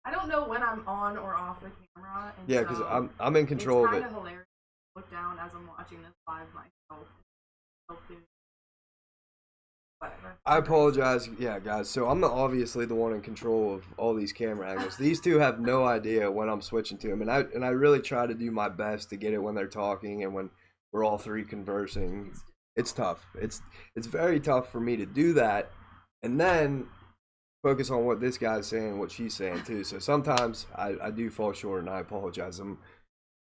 I don't know when I'm on or off the camera. And yeah, because so I'm in control of it. It's kind of hilarious to look down as I'm watching this live myself. Whatever. I apologize, yeah, guys. So I'm obviously the one in control of all these camera angles. These two have no idea when I'm switching to them, and I really try to do my best to get it when they're talking and when we're all three conversing. It's tough. It's very tough for me to do that, and then focus on what this guy's saying, what she's saying too. So sometimes I do fall short, and I apologize.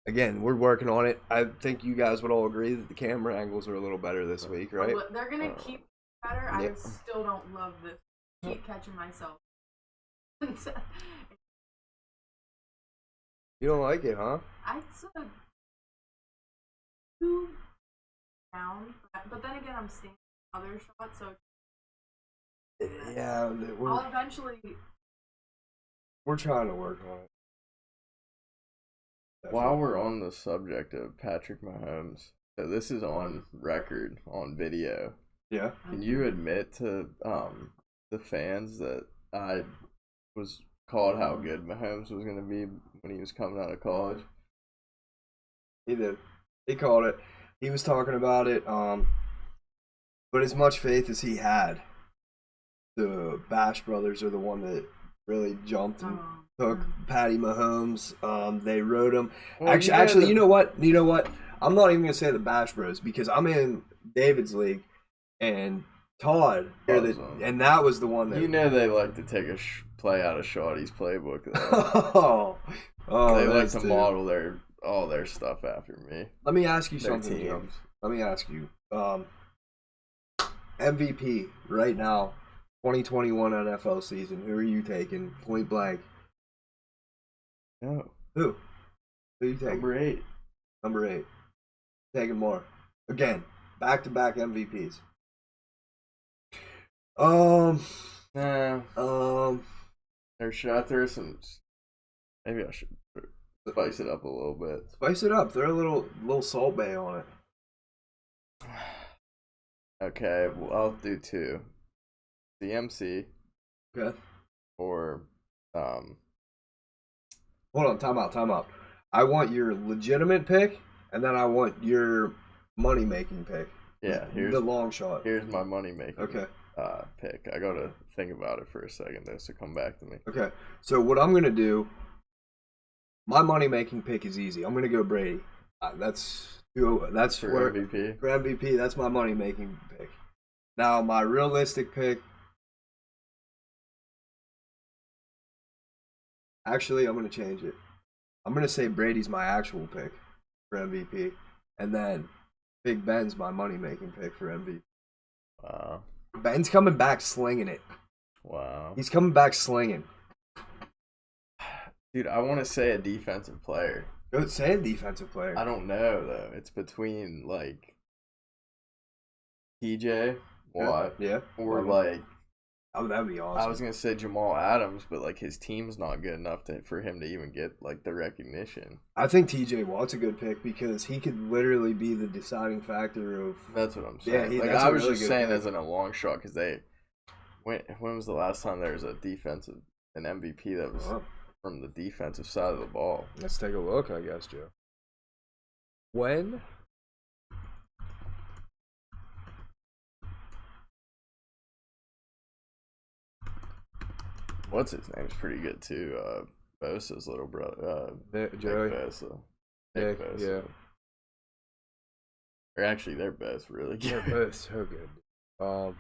Again, we're working on it. I think you guys would all agree that the camera angles are a little better this week, right? Well, they're gonna keep better. I still don't love this. Keep catching myself. You don't like it, huh? I said 2 down, but then again, I'm seeing other shots, so yeah, I'll eventually. We're trying to work on it. Definitely. While we're on the subject of Patrick Mahomes, so this is on record, on video. Yeah. Can you admit to the fans that I was called how good Mahomes was going to be when he was coming out of college? He did. He called it. He was talking about it. But as much faith as he had, the Bash brothers are the one that really jumped and took Patty Mahomes. They wrote him. Well, actually, you know what? I'm not even gonna say the Bash Bros because I'm in David's league, and Todd, and that was the one that they like to take a play out of Shawty's playbook. oh, they like to model all their stuff after me. Let me ask you something, James. Let me ask you. MVP right now, 2021 NFL season. Who are you taking? Point blank. No. Who are you taking? Number 8. Taking more. Again, back-to-back MVPs. Should I throw some? Maybe I should spice it up a little bit. Spice it up. Throw a little Salt Bae on it. Okay, well, I'll do 2. CMC. Okay. Or Hold on, time out. I want your legitimate pick, and then I want your money-making pick. Yeah, here's the long shot. Here's my money-making pick. I gotta think about it for a second, though, so come back to me. Okay, so what I'm gonna do, my money-making pick is easy. I'm gonna go Brady. That's for MVP. For MVP, that's my money-making pick. Now, my realistic pick. Actually, I'm going to change it. I'm going to say Brady's my actual pick for MVP. And then Big Ben's my money-making pick for MVP. Wow. Ben's coming back slinging it. Wow. He's coming back slinging. Dude, I want to say a defensive player. Go say a defensive player. I don't know, though. It's between, like, TJ Watt. Yeah. Or, like, Oh, that'd be awesome. I was gonna say Jamal Adams, but like his team's not good enough for him to even get like the recognition. I think T.J. Watt's a good pick because he could literally be the deciding factor of. That's what I'm saying. Yeah, like I was just saying as in a long shot because when was the last time there was an MVP that was from the defensive side of the ball? Let's take a look, I guess, Joe. When? What's his name's pretty good too. Bosa's little brother. Joey. Nick Bosa. Nick Bosa. Yeah. Or actually, they're both really good. They're both so good. Wow.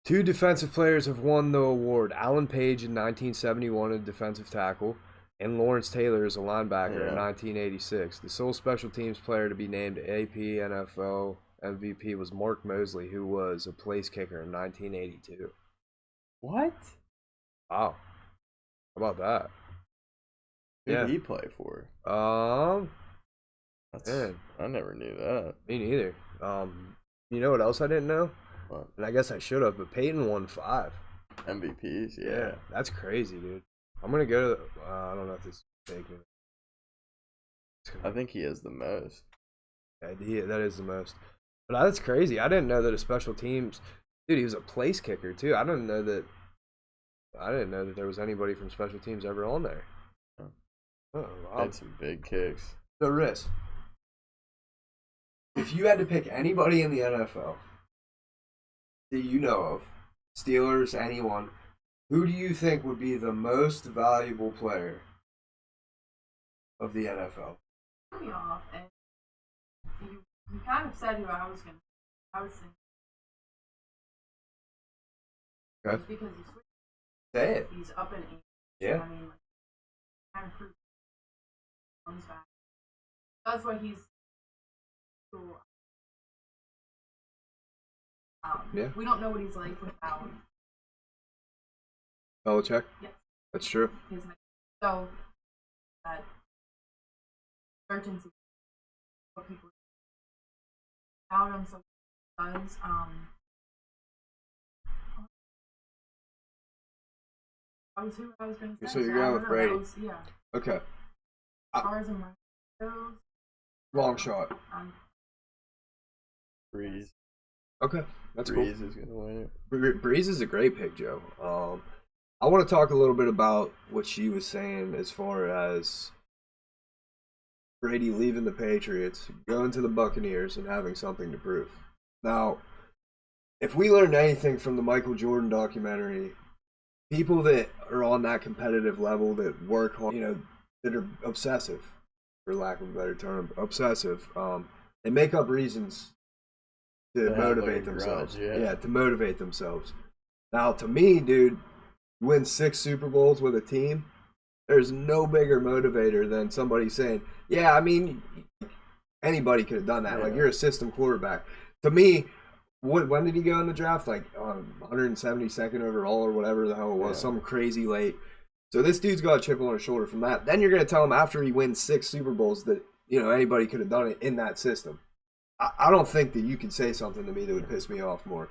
2 defensive players have won the award. Alan Page in 1971, a defensive tackle, and Lawrence Taylor is a linebacker in 1986. The sole special teams player to be named AP NFL MVP was Mark Mosley, who was a place kicker in 1982. What? Wow. How about that? Who did he play for? Man. I never knew that. Me neither. You know what else I didn't know? What? And I guess I should have, but Peyton won 5 MVPs. Yeah. That's crazy, dude. I'm gonna go. I don't know if this is taken. I think he has the most. Yeah, that is the most. But that's crazy. I didn't know that a special teams dude. He was a place kicker too. I didn't know that there was anybody from special teams ever on there. Oh, wow. Had some big kicks. So, Riz, if you had to pick anybody in the NFL that you know of, Steelers, anyone, who do you think would be the most valuable player of the NFL? Me off, and you kind of said who I was thinking. Okay. Because he switched. Say it. He's up in age. Yeah. I mean, like, kind of comes back. That's why he's cool. Yeah. We don't know what he's like without Belichick? Yes. That's true. So that certainty what people about him so does I was who I was gonna say. So you're going with Brady. Yeah. Okay. As far as in my goes. Long shot. Breeze. Okay. That's Breeze cool. is gonna win it. Breeze is a great pick, Joe. I want to talk a little bit about what she was saying as far as Brady leaving the Patriots, going to the Buccaneers, and having something to prove. Now, if we learned anything from the Michael Jordan documentary, people that are on that competitive level, that work hard, that are obsessive, for lack of a better term, they make up reasons to motivate themselves. To motivate themselves. Now, to me, dude, win 6 Super Bowls with a team, there's no bigger motivator than somebody saying, yeah, I mean, anybody could have done that. Like, you're a system quarterback. To me, when did he go in the draft? Like 172nd overall or whatever the hell it was, something crazy late. So this dude's got a chip on his shoulder from that. Then you're going to tell him after he wins 6 Super Bowls that, anybody could have done it in that system. I don't think that you can say something to me that would piss me off more.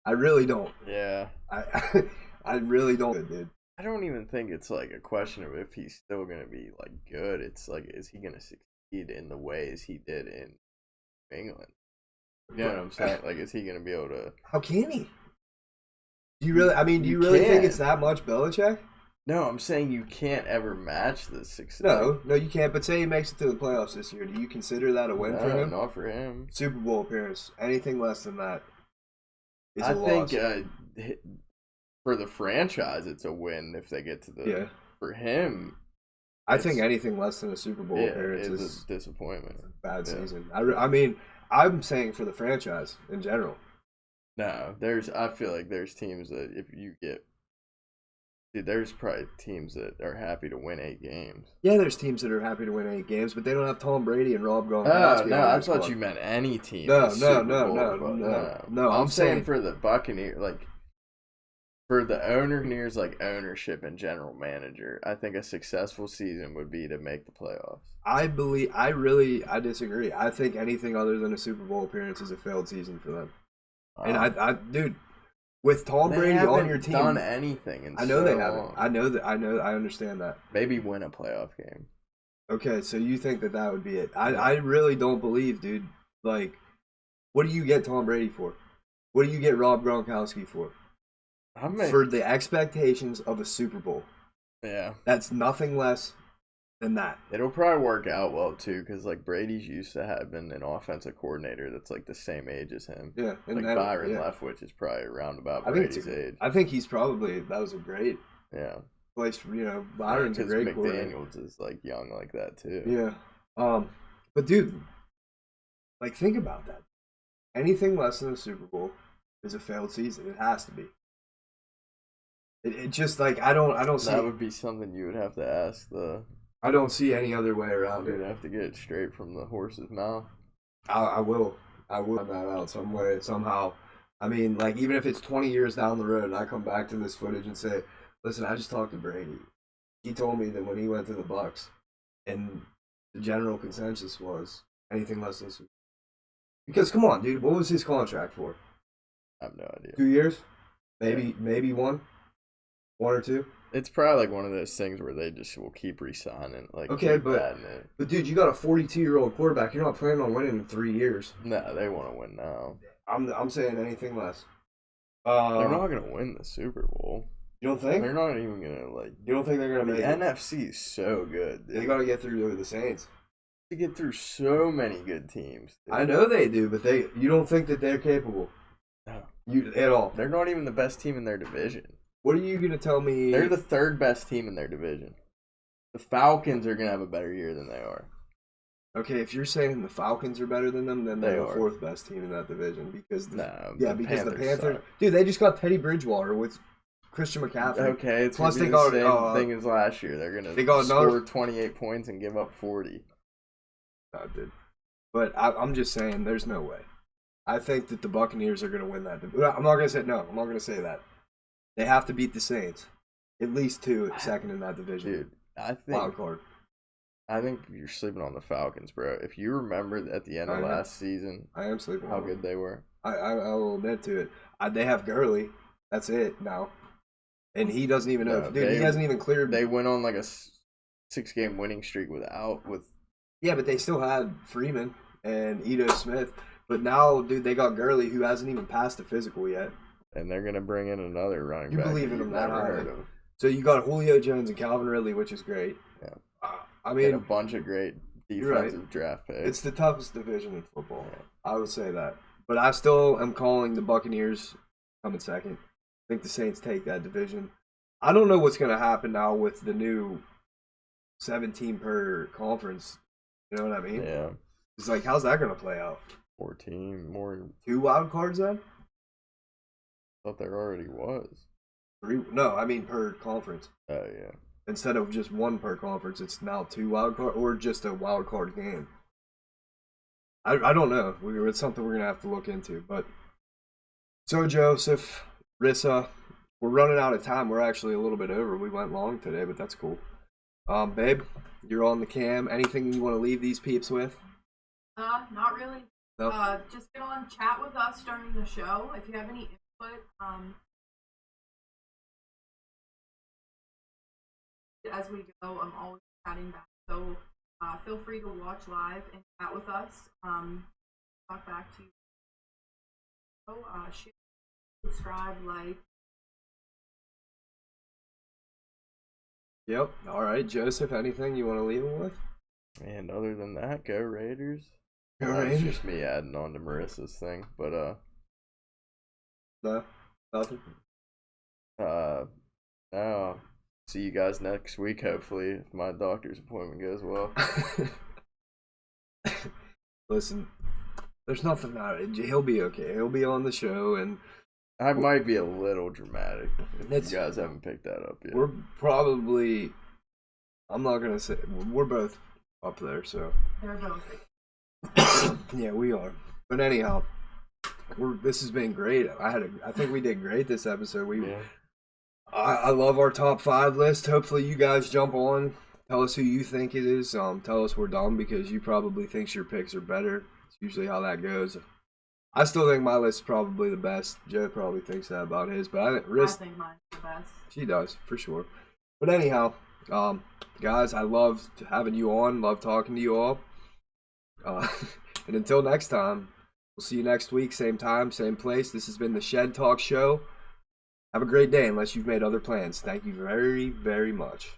I really don't. Yeah. I really don't, dude. I don't even think it's like a question of if he's still gonna be like good. It's like, is he gonna succeed in the ways he did in England? You know what I'm saying? Like, is he gonna be able to? How can he? Do you really? I mean, do you really think it's that much Belichick? No, I'm saying you can't ever match the success. No, you can't. But say he makes it to the playoffs this year. Do you consider that a win for him? Not for him. Super Bowl appearance. Anything less than that is a loss. I think for the franchise, it's a win if they get to the. Yeah. For him, I think anything less than a Super Bowl appearance is a disappointment. A bad season. I mean, I'm saying for the franchise in general. No, I feel like there's teams that if you get. Dude, there's probably teams that are happy to win 8 games. Yeah, there's teams that are happy to win 8 games, but they don't have Tom Brady and Rob Gronkowski. No, I thought you meant any team. No. I'm saying for the Buccaneers, like for the owners, like ownership and general manager, I think a successful season would be to make the playoffs. I disagree. I think anything other than a Super Bowl appearance is a failed season for them. And dude, With Tom Brady on your team, done anything in I know so they haven't. long. I understand that. Maybe win a playoff game. Okay, so you think that would be it? I really don't believe, dude. Like, what do you get Tom Brady for? What do you get Rob Gronkowski for? For the expectations of a Super Bowl. Yeah. That's nothing less than that. It'll probably work out well, too, because, like, Brady's used to having an offensive coordinator that's, like, the same age as him. Yeah. And like, Byron Leftwich is probably around about Brady's age. I think he's probably, that was a great place, Byron's a great coordinator. McDaniels is, like, young like that, too. Yeah. But, dude, like, think about that. Anything less than a Super Bowl is a failed season. It has to be. It just, like, I don't see. That would be something you would have to ask I don't see any other way around it. You'd have to get it straight from the horse's mouth. I will find that out some way, somehow. I mean, like, even if it's 20 years down the road and I come back to this footage and say, listen, I just talked to Brady. He told me that when he went to the Bucs, and the general consensus was anything less than Super Bowl. Because, come on, dude, what was his contract for? I have no idea. 2 years? Maybe one? One or two? It's probably like one of those things where they just will keep re-signing. Like, okay, but dude, you got a 42-year-old quarterback. You're not planning on winning in 3 years. No, they want to win now. I'm saying anything less. They're not gonna win the Super Bowl. You don't think? They're not even gonna like. You don't think they're gonna make it? The NFC is so good. Dude. They gotta get through the Saints. To get through so many good teams. Dude. I know they do, but you don't think that they're capable? No, at all. They're not even the best team in their division. What are you going to tell me? They're the third best team in their division. The Falcons are going to have a better year than they are. Okay, if you're saying the Falcons are better than them, then they're the fourth best team in that division. Because the Panthers. Dude, they just got Teddy Bridgewater with Christian McCaffrey. Okay, it's plus they got the same thing as last year. They're going to score 28 points and give up 40. No, dude. But I'm just saying, there's no way. I think that the Buccaneers are going to win that. I'm not going to say no. I'm not going to say that. They have to beat the Saints. At least two second in that division. Dude, I think wild card. I think you're sleeping on the Falcons, bro. If you remember at the end of last season, I am sleeping how good they were. I will admit to it. They have Gurley. That's it now. And he doesn't even know. Dude, he hasn't even cleared. They went on like a 6-game winning streak with. Yeah, but they still had Freeman and Ito Smith. But now, dude, they got Gurley, who hasn't even passed the physical yet. And they're going to bring in another running back. You believe in him that high. So you got Julio Jones and Calvin Ridley, which is great. Yeah. I mean, and a bunch of great defensive draft picks. It's the toughest division in football. Yeah. I would say that. But I still am calling the Buccaneers coming second. I think the Saints take that division. I don't know what's going to happen now with the new 17 per conference. You know what I mean? Yeah. It's like, how's that going to play out? 14 more. 2 wild cards then? I thought there already was. 3? No, I mean per conference. Oh, yeah. Instead of just 1 per conference, it's now 2 wild card or just a wild card game. I don't know. It's something we're going to have to look into. But so, Joseph, Rissa, we're running out of time. We're actually a little bit over. We went long today, but that's cool. Babe, you're on the cam. Anything you want to leave these peeps with? Not really. No. Just get on, chat with us during the show. If you have any input, as we go, I'm always chatting back. So feel free to watch live and chat with us. Talk back to you. So, share, subscribe, like. Yep. All right, Joseph, anything you want to leave them with? And other than that, go Raiders. Go Raiders. It's just me adding on to Marissa's thing, but no, nothing. No. See you guys next week, hopefully, if my doctor's appointment goes well. Listen, there's nothing about it. He'll be okay. He'll be on the show, and I might be a little dramatic if you guys haven't picked that up yet. We're probably, I'm not going to say, we're both up there, so. They're both. Yeah, we are. But anyhow, this has been great. I think we did great this episode. I love our top 5 list. Hopefully you guys jump on. Tell us who you think it is. Tell us we're dumb because you probably think your picks are better. It's usually how that goes. I still think my list is probably the best. Joe probably thinks that about his, but I think mine's the best. She does, for sure. But anyhow, guys, I loved having you on. Love talking to you all. And until next time, we'll see you next week, same time, same place. This has been the Shed Talk Show. Have a great day unless you've made other plans. Thank you very, very much.